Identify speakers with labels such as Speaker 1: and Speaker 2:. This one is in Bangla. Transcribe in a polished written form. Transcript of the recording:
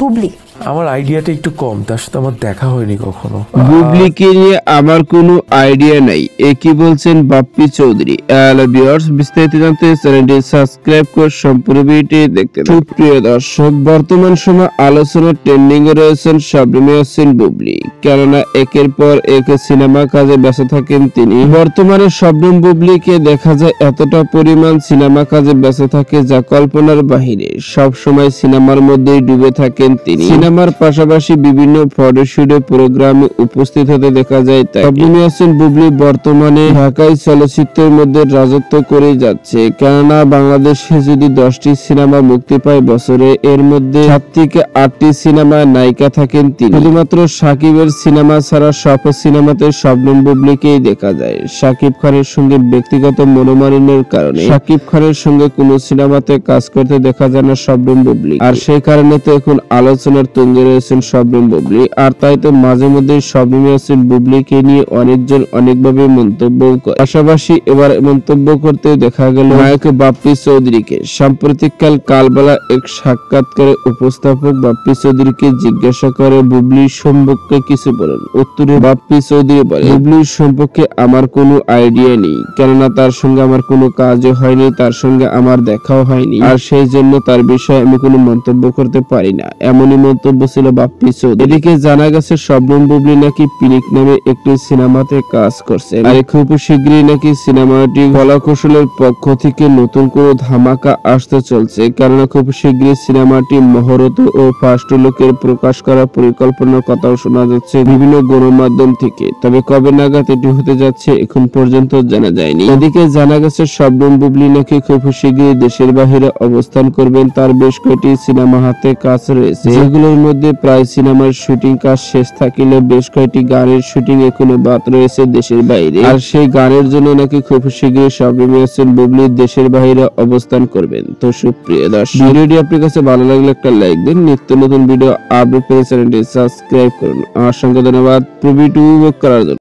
Speaker 1: বুবলি।
Speaker 2: আমার আইডিয়াটা একটু কম, তার সাথে আমার দেখা হয়নি কখনো।
Speaker 3: বুবলিকে নিয়ে আমার কোনো আইডিয়া নাই, একই বলছেন বাপ্পি চৌধুরী। হ্যালো ভিউয়ার্স, বিস্তারিত জানতে চ্যানেলটি সাবস্ক্রাইব করে সম্পূর্ণ ভিডিওটি দেখতে থাকুন। সুপ্রিয় দর্শক, বর্তমান সময় আলোচনা ট্রেন্ডিং এ রয়েছেন শবনম ইয়াসমিন বুবলি, কেননা একের পর এক সিনেমা কাজে ব্যস্ত থাকেন তিনি। বর্তমানে শবনম বুবলিকে দেখা যায় এতটা পরিমাণ সিনেমা কাজে ব্যস্ত থাকে যা কল্পনার বাহিরে। সব সময় সিনেমার মধ্যেই ডুবে থাকেন তিনি। সিনেমার পাশাপাশি বিভিন্ন ফটোশুটে প্রোগ্রামে উপস্থিত হতে দেখা যায় তাই। শবনম ইয়াসমিন বুবলি বর্তমানে ঢাকায় চলচ্চিত্রের মধ্যে রাজত্ব করে যাচ্ছে, কেননা বাংলাদেশে যদি 10টি সিনেমা মুক্তি পায় বছরে, এর মধ্যে 7 থেকে 8টি সিনেমায় নায়িকা থাকেন তিনি। শুধুমাত্র সাকিবের সিনেমা ছাড়া সব সিনেমাতে শবনম বুবলিকেই দেখা যায়। সাকিব খানের সঙ্গে ব্যক্তিগত মনোমালিন্যের কারণে সাকিব খানের সঙ্গে কোনো সিনেমাতে কাজ করতে দেখা যায় না শবনম বুবলি, আর সেই কারণে তো এখন আলোচনার তুঙ্গে রয়েছেন শবনম বুবলি। আর তাই তো মাঝে মধ্যে শবনম ইয়াসমিন বুবলিকে নিয়ে অনেকজন অনেকভাবে মন্তব্য করে। পাশাপাশি এবার মন্তব্য করতে দেখা গেল নায়ক বাপ্পি চৌধুরীকে। সাম্প্রতিককাল কালবেলা এক সাক্ষাৎকারে উপস্থাপক বাপ্পি চৌধুরীকে জিজ্ঞাসা করে বুবলির সম্পর্কে কিছু বলেন। উত্তরে বাপ্পি চৌধুরী বলে, বুবলির সম্পর্কে আমার কোনো আইডিয়া নেই, কেননা তার সঙ্গে আমার কোনো কাজও হয়নি, তার সঙ্গে আমার দেখাও হয়নি, আর সেই জন্য তার বিষয়ে আমি কোনো মন্তব্য করতে পারি না। এমনই মন্তব্য ছিল বাপ্পি চৌধুরী। এদিকে জানা গেছে শবনম বুবলি নাকি পিনিক নামে একটি সিনেমাতে কাজ করছে, আর খুব শীঘ্রই নাকি সিনেমাটি কলাকৌশলের পক্ষ থেকে নতুন কোনো ধামাকা আসতে চলছে, কেননা খুব শীঘ্রই সিনেমাটি মহরত ও ফার্স্ট লুকের প্রকাশ করার পরিকল্পনার কথাও শোনা যাচ্ছে বিভিন্ন গণমাধ্যম থেকে। তবে কবে নাগাদ এটি হতে যাচ্ছে এখন পর্যন্ত জানা যায়নি। এদিকে জানা গেছে শবনম বুবলি নাকি খুব শীঘ্রই দেশের বাইরে অবস্থান করবেন। তার বেশ কয়েকটি সিনেমা হাতে কাজ রয়েছে, যেগুলোর মধ্যে প্রায় সিনেমার শুটিং কাজ শেষ থাকলেও বেশ কয়েকটি গানের শুটিং এখনো বাদ রয়েছে দেশের বাইরে, আর সেই গানের জন্য নাকি খুব শীঘ্রই শবনম ইয়াসমিন বুবলি দেশের বাইরে অবস্থান করবেন। তো সুপ্রিয় দর্শক, ভিডিওটি আপনার কাছে ভালো লাগলে একটা লাইক দিন। নিত্য নতুন ভিডিও আপডেট পেতে চ্যানেলটি সাবস্ক্রাইব করুন। আমার সঙ্গে ধন্যবাদ ভিডিওটি উপভোগ করার জন্য।